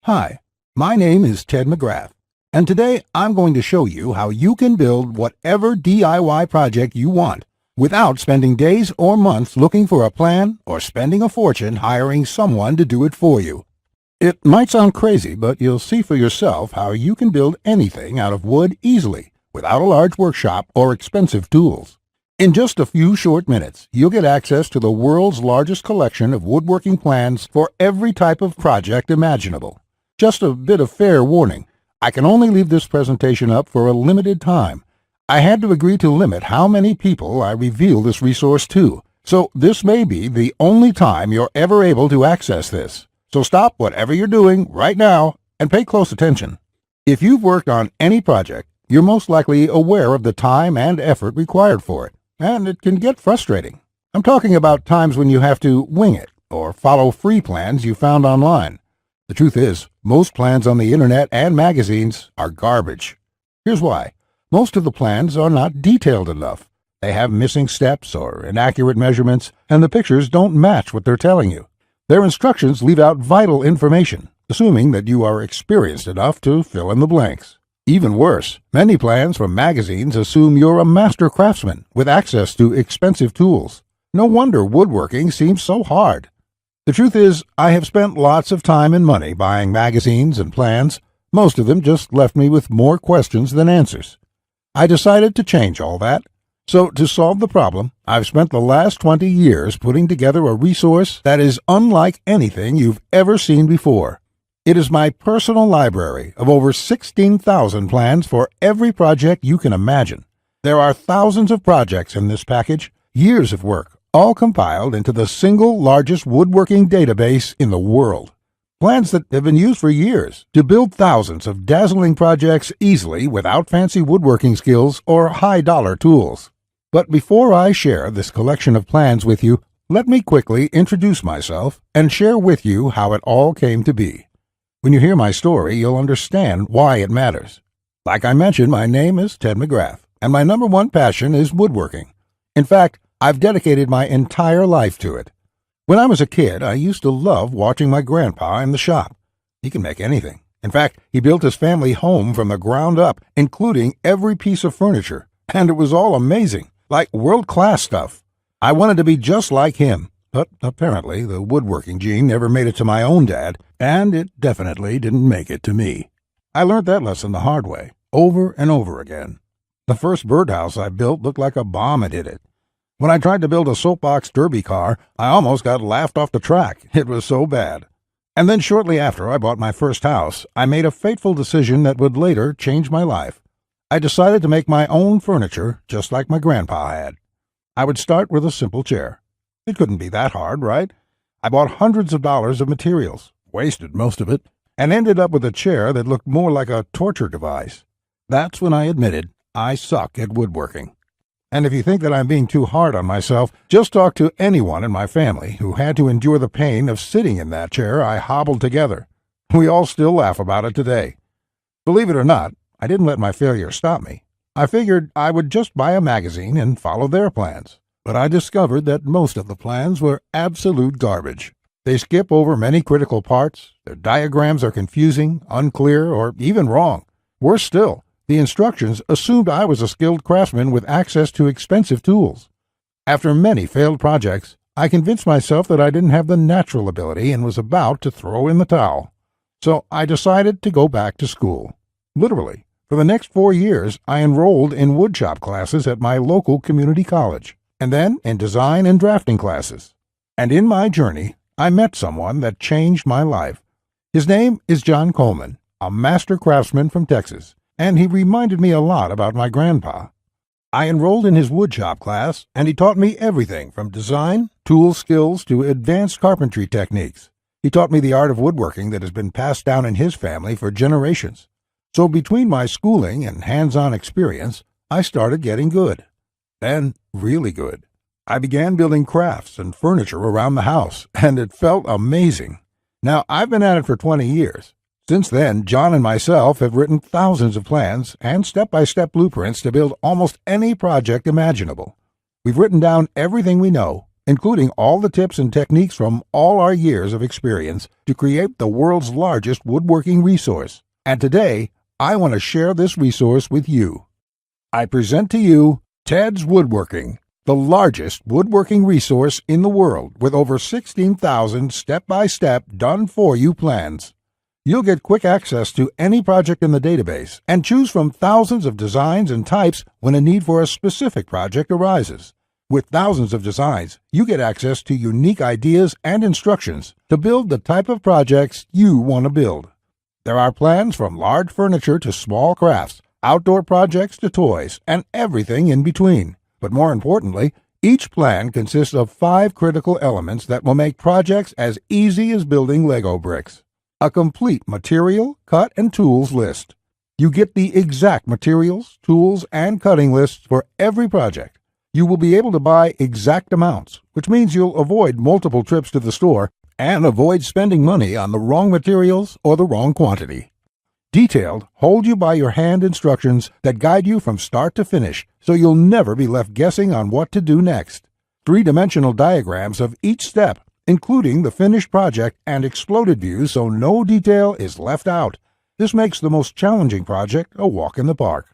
Hi, my name is Ted McGrath, and today I'm going to show you how you can build whatever DIY project you want without spending days or months looking for a plan or spending a fortune hiring someone to do it for you. It might sound crazy, but you'll see for yourself how you can build anything out of wood easily without a large workshop or expensive tools. In just a few short minutes, you'll get access to the world's largest collection of woodworking plans for every type of project imaginable. Just a bit of fair warning, I can only leave this presentation up for a limited time. I had to agree to limit how many people I reveal this resource to, so this may be the only time you're ever able to access this. So stop whatever you're doing right now and pay close attention. If you've worked on any project, you're most likely aware of the time and effort required for it, and it can get frustrating. I'm talking about times when you have to wing it or follow free plans you found online. The truth is, most plans on the internet and magazines are garbage. Here's why. Most of the plans are not detailed enough. They have missing steps or inaccurate measurements, and the pictures don't match what they're telling you. Their instructions leave out vital information, assuming that you are experienced enough to fill in the blanks. Even worse, many plans from magazines assume you're a master craftsman with access to expensive tools. No wonder woodworking seems so hard. The truth is, I have spent lots of time and money buying magazines and plans. Most of them just left me with more questions than answers. I decided to change all that. So to solve the problem, I've spent the last 20 years putting together a resource that is unlike anything you've ever seen before. It is my personal library of over 16,000 plans for every project you can imagine. There are thousands of projects in this package, years of work, all compiled into the single largest woodworking database in the world. Plans that have been used for years to build thousands of dazzling projects easily without fancy woodworking skills or high-dollar tools. But before I share this collection of plans with you, let me quickly introduce myself and share with you how it all came to be. When you hear my story, you'll understand why it matters. Like I mentioned, my name is Ted McGrath, and my number one passion is woodworking. In fact, I've dedicated my entire life to it. When I was a kid, I used to love watching my grandpa in the shop. He can make anything. In fact, he built his family home from the ground up, including every piece of furniture, and it was all amazing, like world-class stuff. I wanted to be just like him, but apparently the woodworking gene never made it to my own dad, and it definitely didn't make it to me. I learned that lesson the hard way, over and over again. The first birdhouse I built looked like a bomb had hit it. When I tried to build a soapbox derby car, I almost got laughed off the track. It was so bad. And then shortly after I bought my first house, I made a fateful decision that would later change my life. I decided to make my own furniture just like my grandpa had. I would start with a simple chair. It couldn't be that hard, right? I bought hundreds of dollars of materials, wasted most of it, and ended up with a chair that looked more like a torture device. That's when I admitted I suck at woodworking. And if you think that I'm being too hard on myself, just talk to anyone in my family who had to endure the pain of sitting in that chair I hobbled together. We all still laugh about it today. Believe it or not, I didn't let my failure stop me. I figured I would just buy a magazine and follow their plans. But I discovered that most of the plans were absolute garbage. They skip over many critical parts, their diagrams are confusing, unclear, or even wrong. Worse still, the instructions assumed I was a skilled craftsman with access to expensive tools. After many failed projects, I convinced myself that I didn't have the natural ability and was about to throw in the towel. So I decided to go back to school. Literally, for the next 4 years, I enrolled in woodshop classes at my local community college, and then in design and drafting classes. And in my journey, I met someone that changed my life. His name is John Coleman, a master craftsman from Texas, and he reminded me a lot about my grandpa. I enrolled in his woodshop class, and he taught me everything from design, tool skills, to advanced carpentry techniques. He taught me the art of woodworking that has been passed down in his family for generations. So between my schooling and hands-on experience, I started getting good. Then, really good. I began building crafts and furniture around the house, and it felt amazing. Now, I've been at it for 20 years. Since then, John and myself have written thousands of plans and step-by-step blueprints to build almost any project imaginable. We've written down everything we know, including all the tips and techniques from all our years of experience to create the world's largest woodworking resource. And today, I want to share this resource with you. I present to you Tedswoodworking, the largest woodworking resource in the world with over 16,000 step-by-step done-for-you plans. You'll get quick access to any project in the database and choose from thousands of designs and types when a need for a specific project arises. With thousands of designs, you get access to unique ideas and instructions to build the type of projects you want to build. There are plans from large furniture to small crafts, outdoor projects to toys, and everything in between. But more importantly, each plan consists of 5 critical elements that will make projects as easy as building Lego bricks. A complete material, cut, and tools list. You get the exact materials, tools, and cutting lists for every project. You will be able to buy exact amounts, which means you'll avoid multiple trips to the store and avoid spending money on the wrong materials or the wrong quantity. Detailed, hold-you-by-your-hand instructions that guide you from start to finish, so you'll never be left guessing on what to do next. 3-dimensional diagrams of each step, including the finished project and exploded views so no detail is left out. This makes the most challenging project a walk in the park.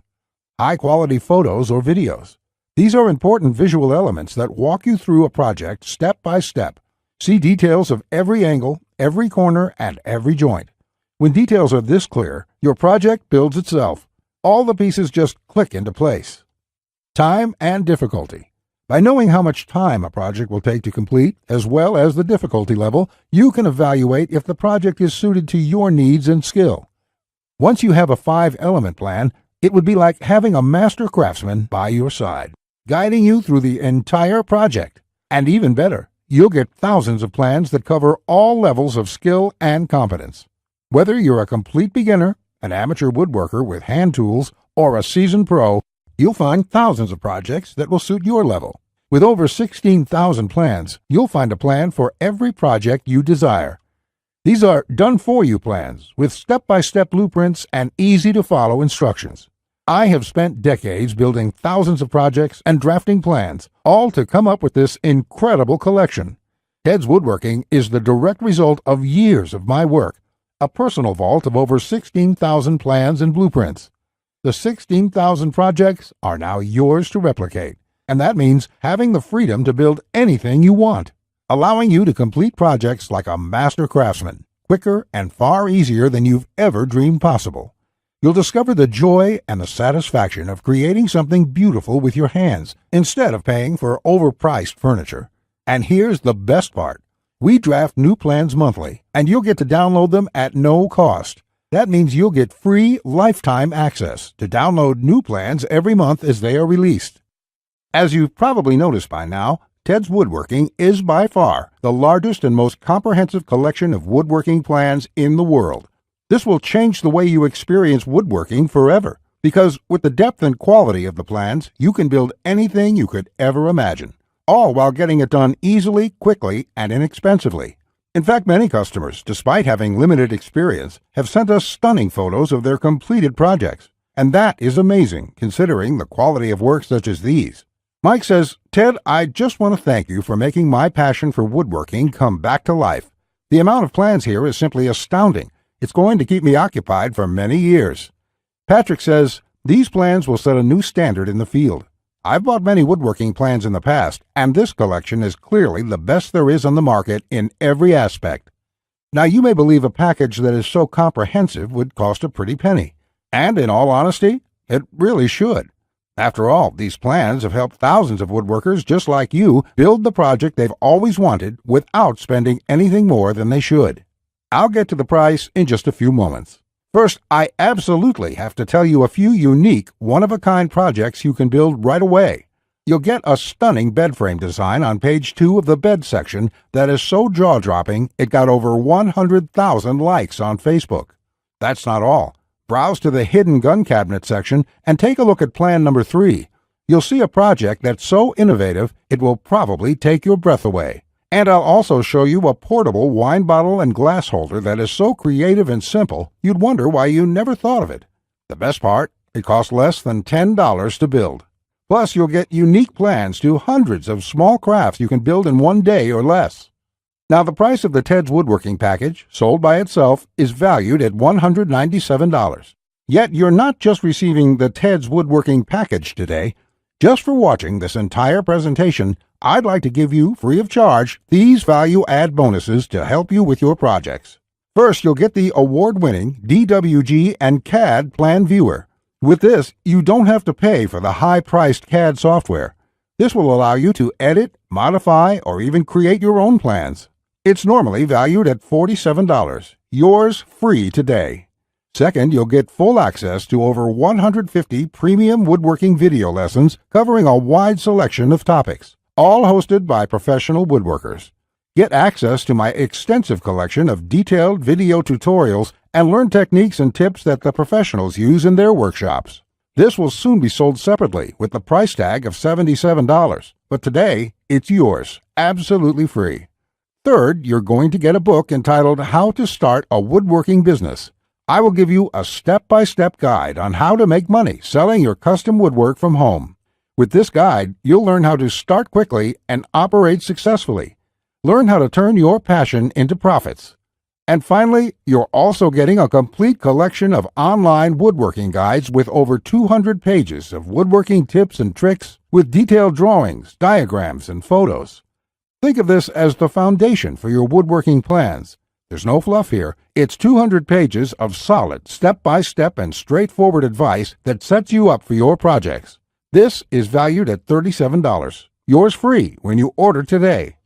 High-quality photos or videos. These are important visual elements that walk you through a project step by step. See details of every angle, every corner, and every joint. When details are this clear, your project builds itself. All the pieces just click into place. Time and difficulty. By knowing how much time a project will take to complete, as well as the difficulty level, you can evaluate if the project is suited to your needs and skill. Once you have a 5-element plan, it would be like having a master craftsman by your side, guiding you through the entire project. And even better, you'll get thousands of plans that cover all levels of skill and competence. Whether you're a complete beginner, an amateur woodworker with hand tools, or a seasoned pro, you'll find thousands of projects that will suit your level. With over 16,000 plans, you'll find a plan for every project you desire. These are done-for-you plans with step-by-step blueprints and easy-to-follow instructions. I have spent decades building thousands of projects and drafting plans, all to come up with this incredible collection. Tedswoodworking is the direct result of years of my work, a personal vault of over 16,000 plans and blueprints. The 16,000 projects are now yours to replicate, and that means having the freedom to build anything you want, allowing you to complete projects like a master craftsman, quicker and far easier than you've ever dreamed possible. You'll discover the joy and the satisfaction of creating something beautiful with your hands instead of paying for overpriced furniture. And here's the best part. We draft new plans monthly, and you'll get to download them at no cost. That means you'll get free lifetime access to download new plans every month as they are released. As you've probably noticed by now, Tedswoodworking is by far the largest and most comprehensive collection of woodworking plans in the world. This will change the way you experience woodworking forever, because with the depth and quality of the plans, you can build anything you could ever imagine, all while getting it done easily, quickly, and inexpensively. In fact, many customers, despite having limited experience, have sent us stunning photos of their completed projects. And that is amazing, considering the quality of work such as these. Mike says, "Ted, I just want to thank you for making my passion for woodworking come back to life. The amount of plans here is simply astounding. It's going to keep me occupied for many years." Patrick says, "These plans will set a new standard in the field. I've bought many woodworking plans in the past, and this collection is clearly the best there is on the market in every aspect." Now, you may believe a package that is so comprehensive would cost a pretty penny. And in all honesty, it really should. After all, these plans have helped thousands of woodworkers just like you build the project they've always wanted without spending anything more than they should. I'll get to the price in just a few moments. First, I absolutely have to tell you a few unique, one-of-a-kind projects you can build right away. You'll get a stunning bed frame design on page 2 of the bed section that is so jaw-dropping it got over 100,000 likes on Facebook. That's not all. Browse to the hidden gun cabinet section and take a look at plan number 3. You'll see a project that's so innovative it will probably take your breath away. And I'll also show you a portable wine bottle and glass holder that is so creative and simple, you'd wonder why you never thought of it. The best part, it costs less than $10 to build. Plus, you'll get unique plans to hundreds of small crafts you can build in one day or less. Now, the price of the Ted's Woodworking package, sold by itself, is valued at $197. Yet, you're not just receiving the Ted's Woodworking package today. Just for watching this entire presentation, I'd like to give you, free of charge, these value-add bonuses to help you with your projects. First, you'll get the award-winning DWG and CAD Plan Viewer. With this, you don't have to pay for the high-priced CAD software. This will allow you to edit, modify, or even create your own plans. It's normally valued at $47. Yours free today. Second, you'll get full access to over 150 premium woodworking video lessons covering a wide selection of topics, all hosted by professional woodworkers. Get access to my extensive collection of detailed video tutorials and learn techniques and tips that the professionals use in their workshops. This will soon be sold separately with the price tag of $77, but today it's yours, absolutely free. Third, you're going to get a book entitled How to Start a Woodworking Business. I will give you a step-by-step guide on how to make money selling your custom woodwork from home. With this guide, you'll learn how to start quickly and operate successfully. Learn how to turn your passion into profits. And finally, you're also getting a complete collection of online woodworking guides with over 200 pages of woodworking tips and tricks with detailed drawings, diagrams, and photos. Think of this as the foundation for your woodworking plans. There's no fluff here. It's 200 pages of solid, step-by-step and straightforward advice that sets you up for your projects. This is valued at $37. Yours free when you order today.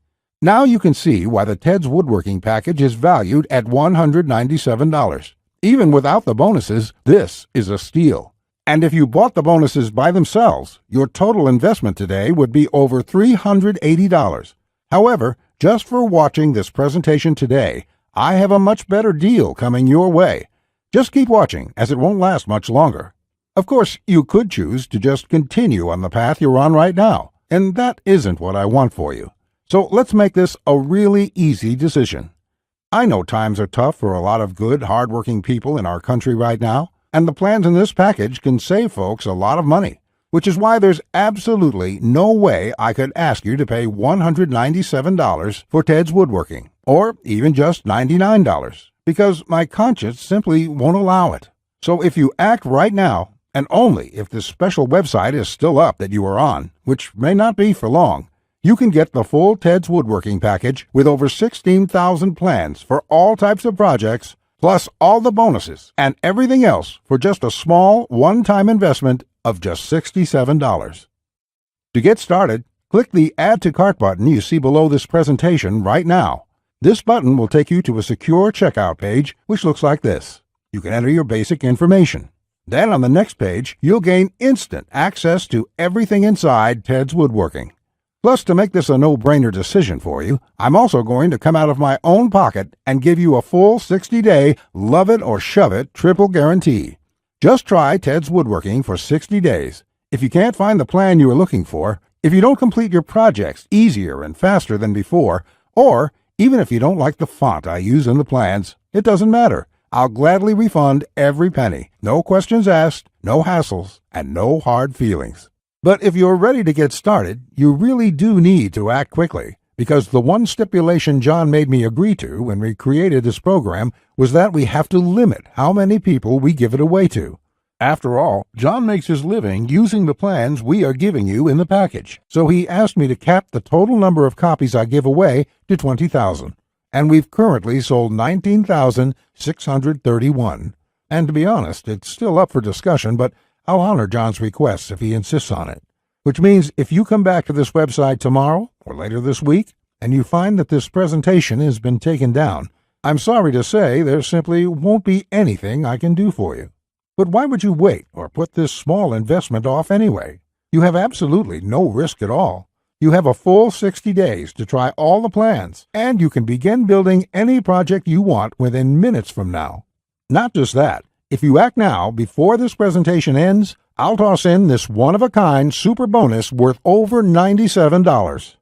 Now you can see why the Ted's Woodworking package is valued at $197. Even without the bonuses, this is a steal. And if you bought the bonuses by themselves, your total investment today would be over $380. However, just for watching this presentation today, I have a much better deal coming your way. Just keep watching, as it won't last much longer. Of course, you could choose to just continue on the path you're on right now, and that isn't what I want for you. So let's make this a really easy decision. I know times are tough for a lot of good, hard-working people in our country right now, and the plans in this package can save folks a lot of money, which is why there's absolutely no way I could ask you to pay $197 for Ted's Woodworking, or even just $99, because my conscience simply won't allow it. So if you act right now, and only if this special website is still up that you are on, which may not be for long, you can get the full Ted's Woodworking package with over 16,000 plans for all types of projects, plus all the bonuses and everything else for just a small one-time investment of just $67. To get started, click the Add to Cart button you see below this presentation right now. This button will take you to a secure checkout page, which looks like this. You can enter your basic information. Then on the next page, you'll gain instant access to everything inside Ted's Woodworking. Plus, to make this a no-brainer decision for you, I'm also going to come out of my own pocket and give you a full 60-day love it or shove it triple guarantee. Just try Ted's Woodworking for 60 days. If you can't find the plan you are looking for, if you don't complete your projects easier and faster than before, or even if you don't like the font I use in the plans, it doesn't matter. I'll gladly refund every penny. No questions asked, no hassles, and no hard feelings. But if you're ready to get started, you really do need to act quickly, because the one stipulation John made me agree to when we created this program was that we have to limit how many people we give it away to. After all, John makes his living using the plans we are giving you in the package, so he asked me to cap the total number of copies I give away to 20,000. And we've currently sold 19,631. And to be honest, it's still up for discussion, but I'll honor John's requests if he insists on it. Which means if you come back to this website tomorrow or later this week and you find that this presentation has been taken down, I'm sorry to say there simply won't be anything I can do for you. But why would you wait or put this small investment off anyway? You have absolutely no risk at all. You have a full 60 days to try all the plans, and you can begin building any project you want within minutes from now. Not just that, if you act now before this presentation ends, I'll toss in this one-of-a-kind super bonus worth over $97.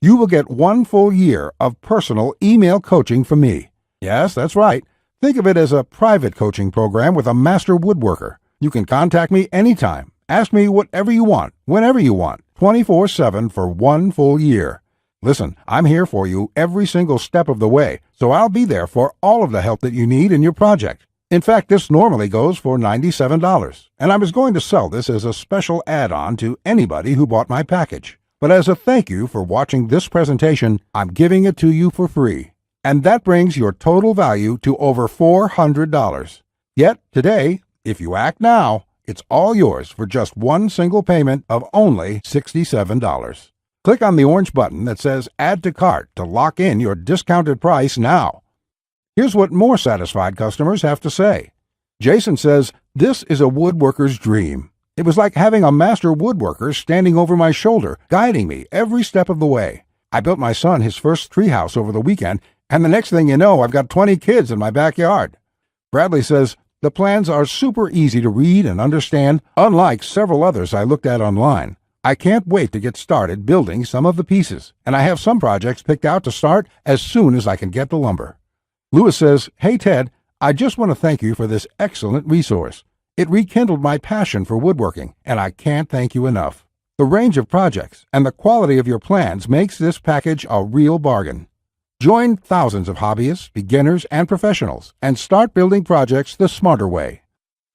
You will get 1 full year of personal email coaching from me. Yes, that's right. Think of it as a private coaching program with a master woodworker. You can contact me anytime, Ask me whatever you want, whenever you want, 24/7 for 1 full year. Listen, I'm here for you every single step of the way, so I'll be there for all of the help that you need in your project. In fact, this normally goes for $97, and I was going to sell this as a special add-on to anybody who bought my package. But as a thank you for watching this presentation, I'm giving it to you for free. And that brings your total value to over $400. Yet, today, if you act now, it's all yours for just one single payment of only $67. Click on the orange button that says Add to Cart to lock in your discounted price now. Here's what more satisfied customers have to say. Jason says, "This is a woodworker's dream. It was like having a master woodworker standing over my shoulder, guiding me every step of the way. I built my son his first treehouse over the weekend, and the next thing you know, I've got 20 kids in my backyard." Bradley says, "The plans are super easy to read and understand, unlike several others I looked at online. I can't wait to get started building some of the pieces, and I have some projects picked out to start as soon as I can get the lumber." Lewis says, "Hey Ted, I just want to thank you for this excellent resource. It rekindled my passion for woodworking, and I can't thank you enough. The range of projects and the quality of your plans makes this package a real bargain. Join thousands of hobbyists, beginners, and professionals, and start building projects the smarter way."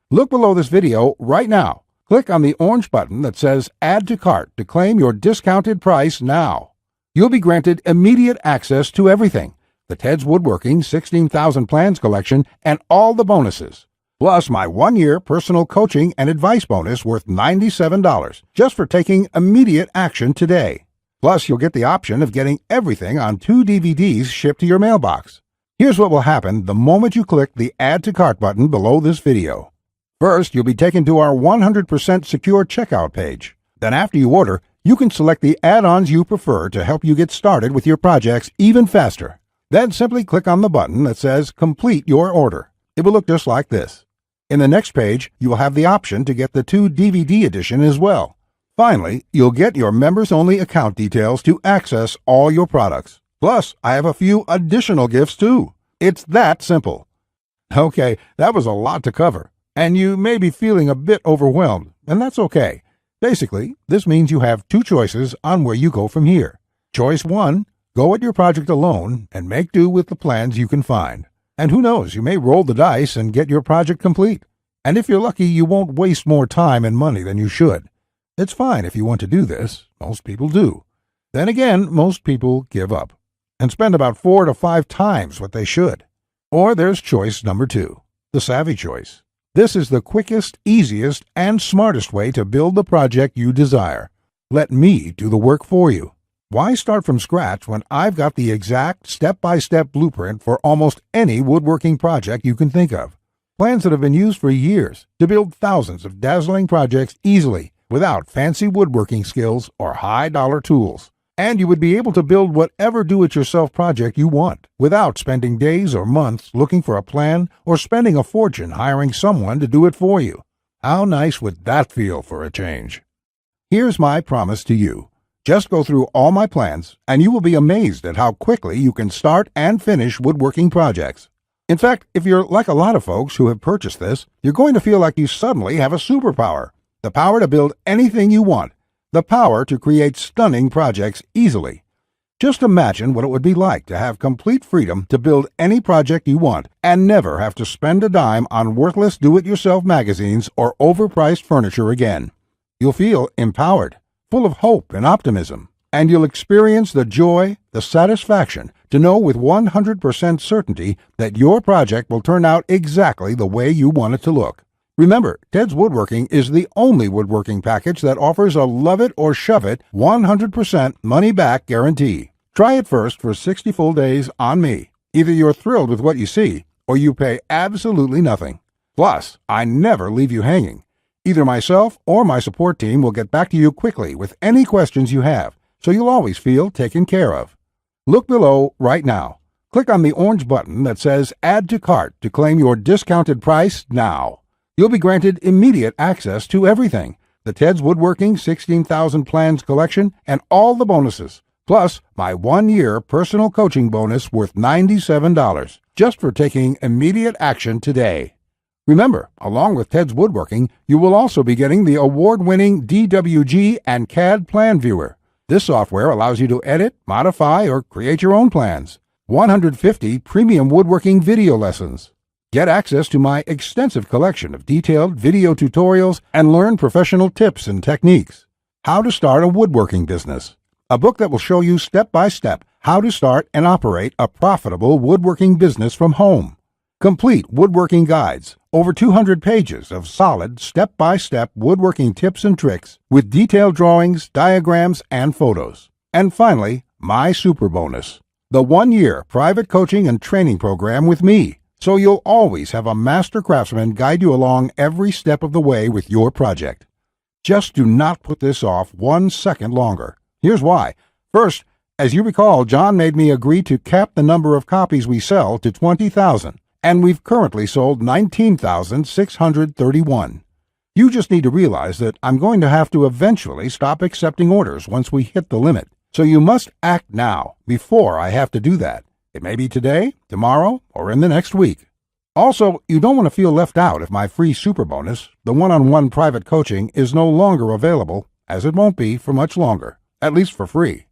Look below this video right now. Click on the orange button that says Add to Cart to claim your discounted price now. You'll be granted immediate access to everything: the Tedswoodworking 16,000 Plans collection and all the bonuses, plus my 1-year personal coaching and advice bonus worth $97 just for taking immediate action today. Plus, you'll get the option of getting everything on 2 DVDs shipped to your mailbox. Here's what will happen the moment you click the Add to Cart button below this video. First, you'll be taken to our 100% secure checkout page. Then after you order, you can select the add-ons you prefer to help you get started with your projects even faster. Then simply click on the button that says Complete Your Order. It will look just like this. In the next page, you will have the option to get the 2 DVD edition as well. Finally, you'll get your members-only account details to access all your products. Plus, I have a few additional gifts too. It's that simple. Okay, that was a lot to cover, and you may be feeling a bit overwhelmed, and that's okay. Basically, this means you have 2 choices on where you go from here. Choice 1, go at your project alone and make do with the plans you can find. And who knows, you may roll the dice and get your project complete. And if you're lucky, you won't waste more time and money than you should. It's fine if you want to do this. Most people do. Then again, most people give up and spend about 4 to 5 times what they should. Or there's choice number 2, the savvy choice. This is the quickest, easiest, and smartest way to build the project you desire. Let me do the work for you. Why start from scratch when I've got the exact step-by-step blueprint for almost any woodworking project you can think of? Plans that have been used for years to build thousands of dazzling projects easily without fancy woodworking skills or high-dollar tools. And you would be able to build whatever do-it-yourself project you want without spending days or months looking for a plan or spending a fortune hiring someone to do it for you. How nice would that feel for a change? Here's my promise to you. Just go through all my plans, and you will be amazed at how quickly you can start and finish woodworking projects. In fact, if you're like a lot of folks who have purchased this, you're going to feel like you suddenly have a superpower. The power to build anything you want. The power to create stunning projects easily. Just imagine what it would be like to have complete freedom to build any project you want and never have to spend a dime on worthless do-it-yourself magazines or overpriced furniture again. You'll feel empowered, full of hope and optimism, and you'll experience the joy, the satisfaction to know with 100% certainty that your project will turn out exactly the way you want it to look. Remember, Ted's Woodworking is the only woodworking package that offers a love it or shove it 100% money-back guarantee. Try it first for 60 full days on me. Either you're thrilled with what you see, or you pay absolutely nothing. Plus, I never leave you hanging. Either myself or my support team will get back to you quickly with any questions you have, so you'll always feel taken care of. Look below right now. Click on the orange button that says Add to Cart to claim your discounted price now. You'll be granted immediate access to everything: the Tedswoodworking 16,000 Plans collection and all the bonuses, plus my 1-year personal coaching bonus worth $97 just for taking immediate action today. Remember, along with Ted's Woodworking, you will also be getting the award-winning DWG and CAD Plan Viewer. This software allows you to edit, modify, or create your own plans. 150 premium woodworking video lessons. Get access to my extensive collection of detailed video tutorials and learn professional tips and techniques. How to Start a Woodworking Business. A book that will show you step-by-step how to start and operate a profitable woodworking business from home. Complete woodworking guides, over 200 pages of solid step-by-step woodworking tips and tricks with detailed drawings, diagrams, and photos. And finally, my super bonus, the 1-year private coaching and training program with me, so you'll always have a master craftsman guide you along every step of the way with your project. Just do not put this off 1 second longer. Here's why. First, as you recall, John made me agree to cap the number of copies we sell to 20,000, and we've currently sold 19,631. You just need to realize that I'm going to have to eventually stop accepting orders once we hit the limit, so you must act now before I have to do that. It may be today, tomorrow, or in the next week. Also, you don't want to feel left out if my free super bonus, the one-on-one private coaching, is no longer available, as it won't be for much longer, at least for free.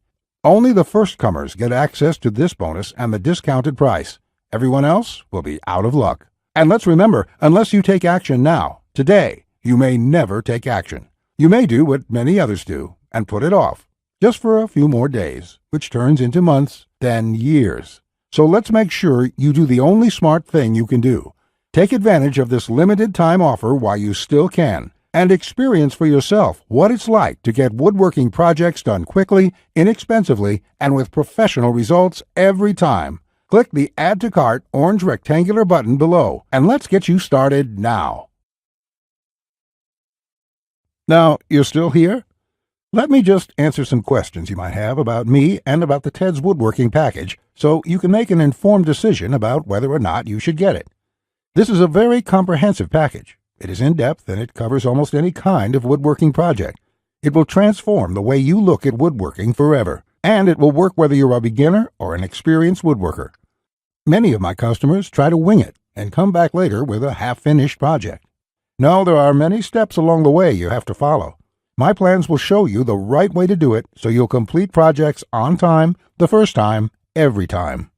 Only the first comers get access to this bonus and the discounted price. Everyone else will be out of luck. And let's remember, unless you take action now, today, you may never take action. You may do what many others do and put it off, just for a few more days, which turns into months, then years. So let's make sure you do the only smart thing you can do. Take advantage of this limited time offer while you still can, and experience for yourself what it's like to get woodworking projects done quickly, inexpensively, and with professional results every time. Click the Add to Cart orange rectangular button below, and let's get you started now. Now, you're still here? Let me just answer some questions you might have about me and about the Ted's Woodworking package so you can make an informed decision about whether or not you should get it. This is a very comprehensive package. It is in-depth and it covers almost any kind of woodworking project. It will transform the way you look at woodworking forever, and it will work whether you're a beginner or an experienced woodworker. Many of my customers try to wing it and come back later with a half-finished project. No, there are many steps along the way you have to follow. My plans will show you the right way to do it so you'll complete projects on time, the first time, every time.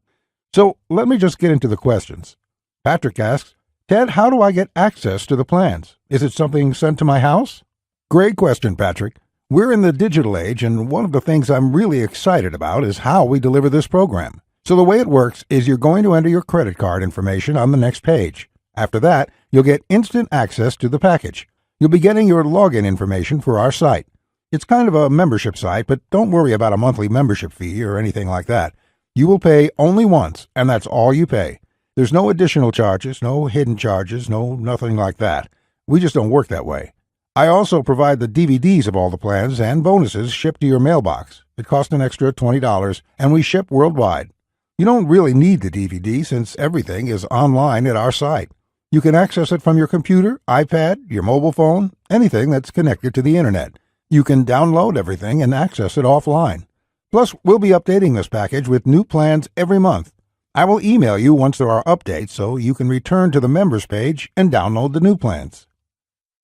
So let me just get into the questions. Patrick asks, Ted, how do I get access to the plans? Is it something sent to my house? Great question, Patrick. We're in the digital age, and one of the things I'm really excited about is how we deliver this program. So the way it works is you're going to enter your credit card information on the next page. After that, you'll get instant access to the package. You'll be getting your login information for our site. It's kind of a membership site, but don't worry about a monthly membership fee or anything like that. You will pay only once, and that's all you pay. There's no additional charges, no hidden charges, nothing like that. We just don't work that way. I also provide the DVDs of all the plans and bonuses shipped to your mailbox. It costs an extra $20, and we ship worldwide. You don't really need the DVD since everything is online at our site. You can access it from your computer, iPad, your mobile phone, anything that's connected to the internet. You can download everything and access it offline. Plus, we'll be updating this package with new plans every month. I will email you once there are updates so you can return to the members page and download the new plans.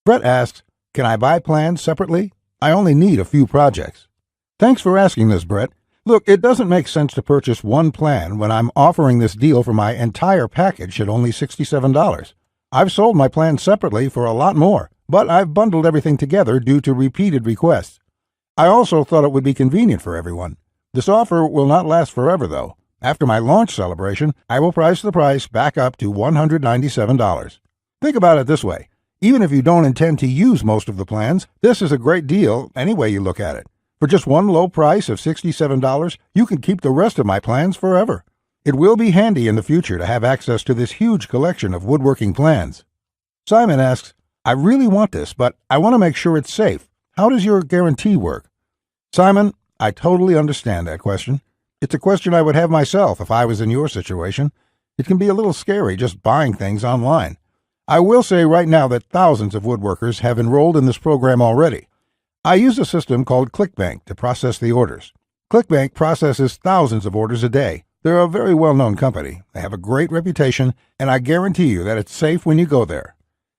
Brett asks, can I buy plans separately? I only need a few projects. Thanks for asking this, Brett. Look, it doesn't make sense to purchase one plan when I'm offering this deal for my entire package at only $67. I've sold my plans separately for a lot more, but I've bundled everything together due to repeated requests. I also thought it would be convenient for everyone. This offer will not last forever, though. After my launch celebration, I will price the price back up to $197. Think about it this way. Even if you don't intend to use most of the plans, this is a great deal any way you look at it. For just one low price of $67, you can keep the rest of my plans forever. It will be handy in the future to have access to this huge collection of woodworking plans. Simon asks, I really want this, but I want to make sure it's safe. How does your guarantee work? Simon, I totally understand that question. It's a question I would have myself if I was in your situation. It can be a little scary just buying things online. I will say right now that thousands of woodworkers have enrolled in this program already. I use a system called ClickBank to process the orders. ClickBank processes thousands of orders a day. They're a very well-known company. They have a great reputation, and I guarantee you that it's safe when you go there.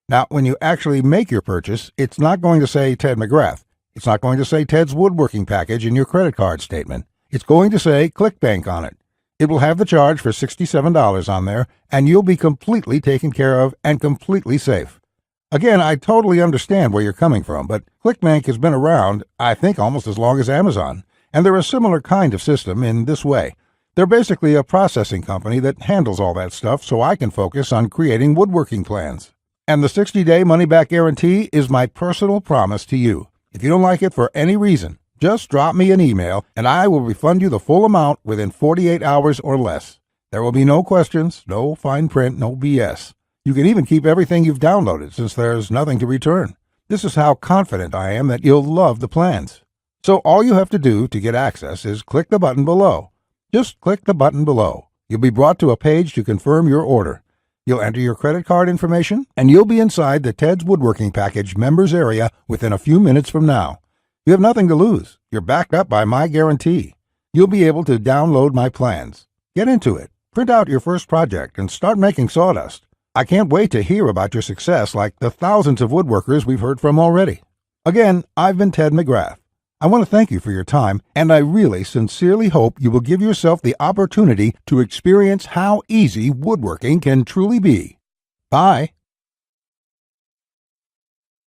Now, when you actually make your purchase, it's not going to say Ted McGrath. It's not going to say Ted's Woodworking package in your credit card statement. It's going to say ClickBank on it. It will have the charge for $67 on there, and you'll be completely taken care of and completely safe. Again, I totally understand where you're coming from, but ClickBank has been around, I think, almost as long as Amazon, and they're a similar kind of system in this way. They're basically a processing company that handles all that stuff so I can focus on creating woodworking plans. And the 60-day money-back guarantee is my personal promise to you. If you don't like it for any reason, just drop me an email and I will refund you the full amount within 48 hours or less. There will be no questions, no fine print, no BS. You can even keep everything you've downloaded since there's nothing to return. This is how confident I am that you'll love the plans. So all you have to do to get access is click the button below. Just click the button below. You'll be brought to a page to confirm your order. You'll enter your credit card information, and you'll be inside the Ted's Woodworking Package members area within a few minutes from now. You have nothing to lose. You're backed up by my guarantee. You'll be able to download my plans. Get into it. Print out your first project and start making sawdust. I can't wait to hear about your success like the thousands of woodworkers we've heard from already. Again, I've been Ted McGrath. I want to thank you for your time, and I really sincerely hope you will give yourself the opportunity to experience how easy woodworking can truly be. Bye.